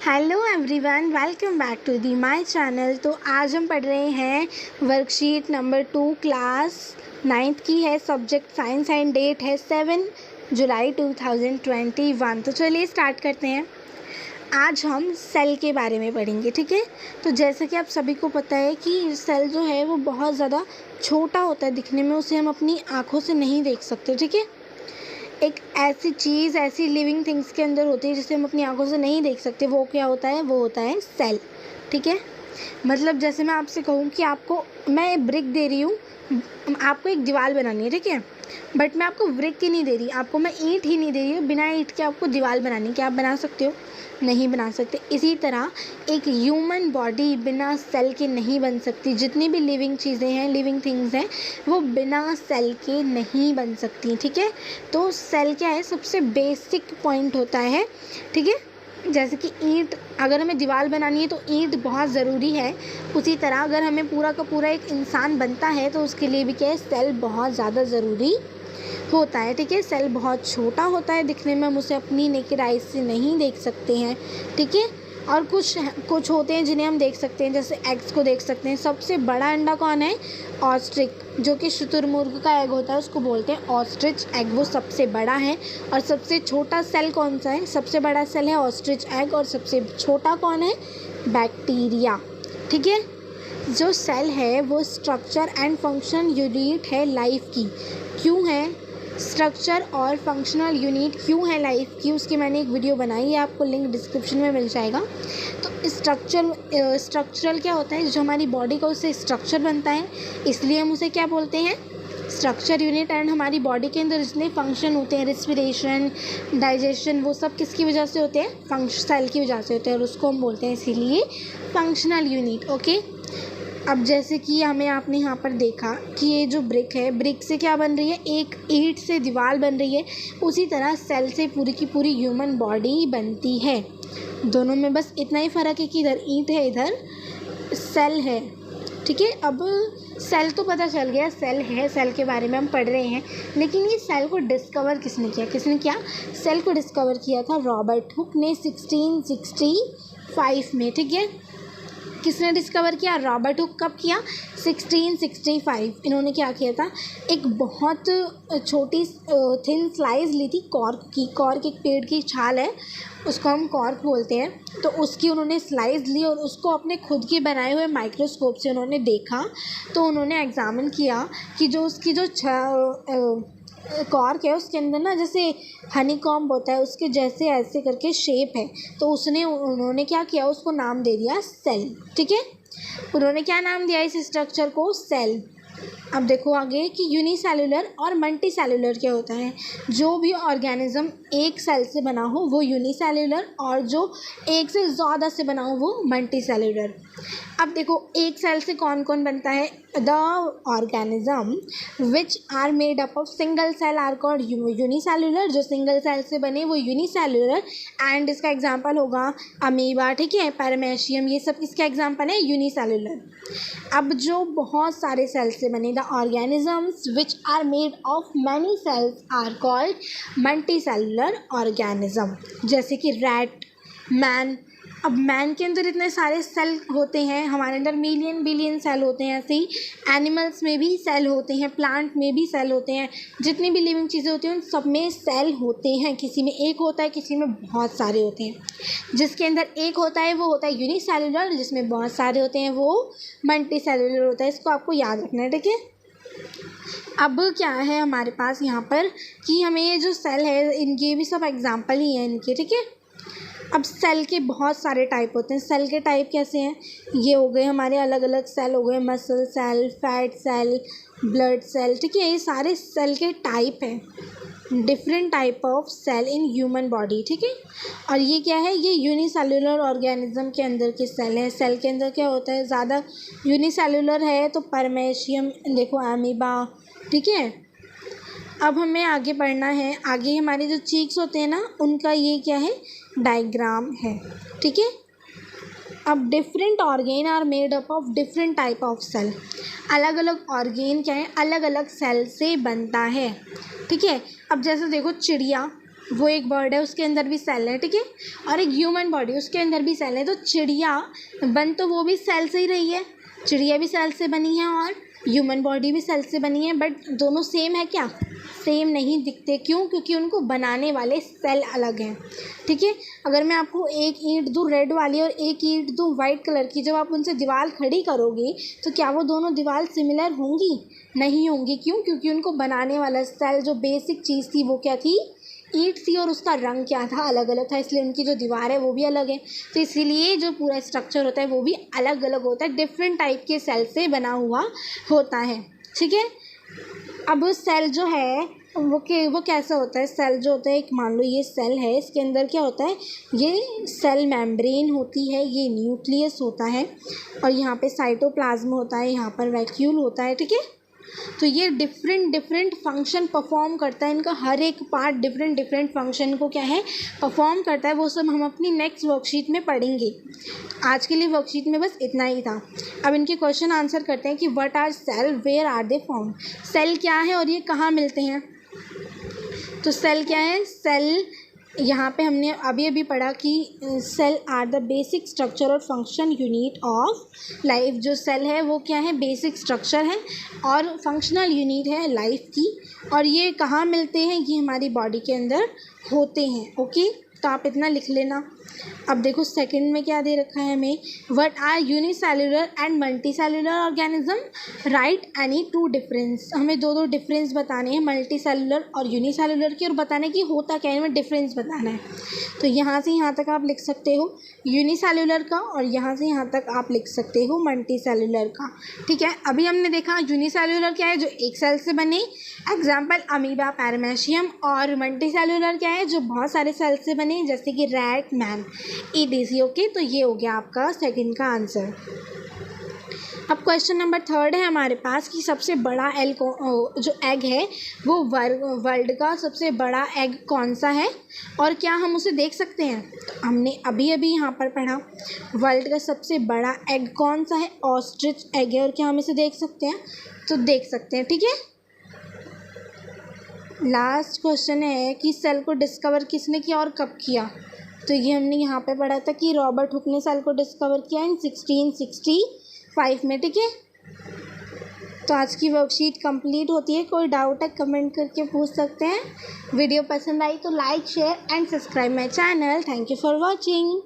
Hello everyone, welcome back to the my channel. तो आज हम पढ़ रहे हैं वर्कशीट नंबर 2 क्लास 9th की है, सब्जेक्ट साइंस एंड डेट है 7 जुलाई 2021। तो चलिए स्टार्ट करते हैं। आज हम सेल के बारे में पढ़ेंगे, ठीक है। तो जैसा कि आप सभी को पता है कि सेल जो है वो बहुत ज़्यादा छोटा होता है दिखने में, उसे हम अपनी आँखों से नहीं देख सकते, ठीक है। एक ऐसी चीज़, ऐसी लिविंग थिंग्स के अंदर होती है जिसे हम अपनी आंखों से नहीं देख सकते, वो क्या होता है? वो होता है सेल, ठीक है। मतलब जैसे मैं आपसे कहूँ कि आपको मैं ब्रिक दे रही हूँ, आपको एक दीवार बनानी है, ठीक है, बट मैं आपको ब्रिक ही नहीं दे रही, आपको मैं ईंट ही नहीं दे रही हूँ। बिना ईंट के आपको दीवार बनानी, क्या आप बना सकते हो? नहीं बना सकते। इसी तरह एक ह्यूमन बॉडी बिना सेल के नहीं बन सकती। जितनी भी लिविंग चीज़ें हैं, लिविंग थिंग्स हैं, वो बिना सेल के नहीं बन सकती, ठीक है। तो सेल क्या है? सबसे बेसिक पॉइंट होता है, ठीक है। जैसे कि ईंट, अगर हमें दीवार बनानी है तो ईंट बहुत ज़रूरी है। उसी तरह अगर हमें पूरा का पूरा एक इंसान बनता है तो उसके लिए भी क्या है? सेल बहुत ज़्यादा ज़रूरी होता है, ठीक है। सेल बहुत छोटा होता है दिखने में, हम उसे अपनी नेकेड आइज से नहीं देख सकते हैं, ठीक है। और कुछ होते हैं जिन्हें हम देख सकते हैं, जैसे एग्स को देख सकते हैं। सबसे बड़ा अंडा कौन है? ऑस्ट्रिच, जो कि शुतुरमुर्ग का एग होता है, उसको बोलते हैं ऑस्ट्रिच एग, वो सबसे बड़ा है। और सबसे छोटा सेल कौन सा है? सबसे बड़ा सेल है ऑस्ट्रिच एग, और सबसे छोटा कौन है? बैक्टीरिया, ठीक है। जो सेल है वो स्ट्रक्चर एंड फंक्शन यूनिट है लाइफ की। क्यों है स्ट्रक्चर और फंक्शनल यूनिट, क्यों है लाइफ की? उसकी मैंने एक वीडियो बनाई है, आपको लिंक डिस्क्रिप्शन में मिल जाएगा। तो स्ट्रक्चरल क्या होता है? जो हमारी बॉडी का उससे स्ट्रक्चर बनता है, इसलिए हम उसे क्या बोलते हैं? Structure unit. एंड हमारी बॉडी के अंदर जितने फंक्शन होते हैं, रेस्पिरेशन, डाइजेशन, वो सब किसकी वजह से होते हैं? सेल की वजह से होते हैं, और उसको हम बोलते हैं इसीलिए फंक्शनल यूनिट, ओके। अब जैसे कि आपने यहाँ पर देखा कि ये जो ब्रिक है, ब्रिक से क्या बन रही है? एक ईंट से दीवार बन रही है। उसी तरह सेल से पूरी की पूरी ह्यूमन बॉडी बनती है। दोनों में बस इतना ही फ़र्क है कि इधर ईंट है, इधर सेल है, ठीक है। अब सेल तो पता चल गया, सेल है, सेल के बारे में हम पढ़ रहे हैं। लेकिन ये सेल को डिस्कवर किसने किया? सेल को डिस्कवर किया था रॉबर्ट हुक ने 1665 में, ठीक है। किसने डिस्कवर किया? Robert Hooke. कब किया? 1665। इन्होंने क्या किया था? एक बहुत छोटी थिन स्लाइस ली थी कॉर्क की। कॉर्क एक पेड़ की छाल है, उसको हम कॉर्क बोलते हैं। तो उसकी उन्होंने स्लाइस ली और उसको अपने खुद के बनाए हुए माइक्रोस्कोप से उन्होंने देखा। तो उन्होंने एग्जामिन किया कि जो उसकी जो कॉर्क है, उसके अंदर ना जैसे हनी कॉम्ब होता है, उसके जैसे ऐसे करके शेप है। तो उन्होंने क्या किया? उसको नाम दे दिया सेल, ठीक है। उन्होंने क्या नाम दिया इस स्ट्रक्चर को? सेल। अब देखो आगे कि यूनिसेलुलर और मल्टी सेलुलर क्या होता है। जो भी ऑर्गेनिज्म एक सेल से बना हो वो यूनिसेलुलर, और जो एक से ज़्यादा से बना हो वो मल्टी सेलुलर। अब देखो एक सेल से कौन कौन बनता है? The organism which are made up of single cell are called unicellular. जो सिंगल सेल से बने वो यूनिसेलुलर। एंड इसका एग्जांपल होगा अमीबा, ठीक है, पैरामेशियम, ये सब किसका एग्जांपल है? यूनिसेलुलर। अब जो बहुत सारे सेल से बने, the organisms which are made of many cells are called multicellular organism. जैसे कि रैट, मैन। अब मैन के अंदर इतने सारे सेल होते हैं, हमारे अंदर मिलियन बिलियन सेल होते हैं। ऐसे ही एनिमल्स में भी सेल होते हैं, प्लांट में भी सेल होते हैं। जितनी भी लिविंग चीज़ें होती हैं उन सब में सेल होते हैं। किसी में एक होता है, किसी में बहुत सारे होते हैं। जिसके अंदर एक होता है वो होता है यूनिसेलुलर, जिसमें बहुत सारे होते हैं वो मल्टी सेलुलर होता है। इसको आपको याद रखना है, ठीक है। अब क्या है हमारे पास यहाँ पर कि हमें ये जो सेल है, इनके भी सब एग्जाम्पल ही हैं इनके, ठीक है। अब सेल के बहुत सारे टाइप होते हैं। सेल के टाइप कैसे हैं? ये हो गए हमारे अलग अलग सेल हो गए, muscle cell, fat cell, blood cell, ठीक है। ये सारे सेल के टाइप हैं, different type of cell in human body, ठीक है। और ये क्या है? ये यूनिसेलुलर ऑर्गेनिज्म के अंदर के सेल है। सेल के अंदर क्या होता है? ज़्यादा यूनिसेलुलर है तो परमेशियम, देखो अमीबा, ठीक है। अब हमें आगे पढ़ना है। आगे हमारे जो चीक्स होते हैं ना, उनका ये क्या है? डायग्राम है, ठीक है। अब different organ are made up of different type of cell. अलग अलग ऑर्गेन क्या है? अलग अलग सेल से बनता है, ठीक है। अब जैसे देखो चिड़िया, वो एक बर्ड है, उसके अंदर भी सेल है, ठीक है। और एक ह्यूमन बॉडी, उसके अंदर भी सेल है। तो चिड़िया बन तो वो भी सेल से ही रही है, चिड़िया भी सेल से बनी है और ह्यूमन बॉडी भी सेल से बनी है, बट दोनों सेम है क्या? सेम नहीं दिखते। क्यों? क्योंकि उनको बनाने वाले सेल अलग हैं, ठीक है। अगर मैं आपको एक ईंट दूँ रेड वाली और एक ईंट दूँ वाइट कलर की, जब आप उनसे दीवार खड़ी करोगे तो क्या वो दोनों दीवार सिमिलर होंगी? नहीं होंगी। क्यों? क्योंकि उनको बनाने वाला सेल, जो बेसिक चीज़ थी वो क्या थी? ईंट थी, और उसका रंग क्या था? अलग अलग था, इसलिए उनकी जो दीवार है वो भी अलग है। तो इसीलिए जो पूरा स्ट्रक्चर होता है वो भी अलग अलग होता है, डिफरेंट टाइप के सेल से बना हुआ होता है, ठीक है। अब सेल जो है वो कैसा होता है? सेल जो होता है, एक मान लो ये सेल है, इसके अंदर क्या होता है? ये सेल मेम्ब्रेन होती है, ये न्यूक्लियस होता है, और यहाँ पे साइटोप्लाज्म होता है, यहाँ पर वैक्यूल होता है, ठीक है। तो ये डिफरेंट फंक्शन परफॉर्म करता है, इनका हर एक पार्ट डिफरेंट फंक्शन को क्या है? परफॉर्म करता है। वो सब हम अपनी नेक्स्ट वर्कशीट में पढ़ेंगे। आज के लिए वर्कशीट में बस इतना ही था। अब इनके क्वेश्चन आंसर करते हैं कि what are cell, where are they found. Cell क्या है और ये कहाँ मिलते हैं? तो सेल क्या है? सेल यहाँ पे हमने अभी पढ़ा कि cell are the basic structure और फंक्शन यूनिट ऑफ लाइफ। जो सेल है वो क्या है? बेसिक स्ट्रक्चर है और फंक्शनल यूनिट है लाइफ की। और ये कहाँ मिलते हैं? ये हमारी बॉडी के अंदर होते हैं, ओके। तो आप इतना लिख लेना। अब देखो सेकंड में क्या दे रखा है हमें, what are unicellular and multicellular organism, write any two difference. हमें दो डिफरेंस बताने हैं, मल्टीसेल्युलर और यूनिसेल्युलर की, और बताने की होता क्या है, हमें डिफरेंस बताना है। तो यहाँ से यहाँ तक आप लिख सकते हो यूनिसेल्युलर का, और यहाँ से यहाँ तक आप लिख सकते हो मल्टीसेल्युलर का, ठीक है। अभी हमने देखा यूनिसेल्युलर क्या है? जो एक सेल से बने, एग्जाम्पल अमीबा, पैरामेशियम। और मल्टीसेल्युलर क्या है? जो बहुत सारे सेल से बने, जैसे कि रैट, मैन, ईडीसी, ओके। तो ये हो गया आपका सेकंड का आंसर। अब क्वेश्चन नंबर थर्ड है हमारे पास कि सबसे बड़ा जो एग है वो वर्ल्ड का सबसे बड़ा एग कौन सा है और क्या हम उसे देख सकते हैं? तो हमने अभी यहाँ पर पढ़ा वर्ल्ड का सबसे बड़ा एग कौन सा है? ऑस्ट्रिच एग है। और क्या हम इसे देख सकते हैं? तो देख सकते हैं, ठीक है। लास्ट क्वेश्चन है कि सेल को डिस्कवर किसने किया और कब किया? तो ये हमने यहाँ पे पढ़ा था कि रॉबर्ट हुक ने सेल को डिस्कवर किया इन 1665 में, ठीक है। तो आज की वर्कशीट कंप्लीट होती है। कोई डाउट है कमेंट करके पूछ सकते हैं। वीडियो पसंद आई तो like, share and subscribe my channel. Thank you for watching.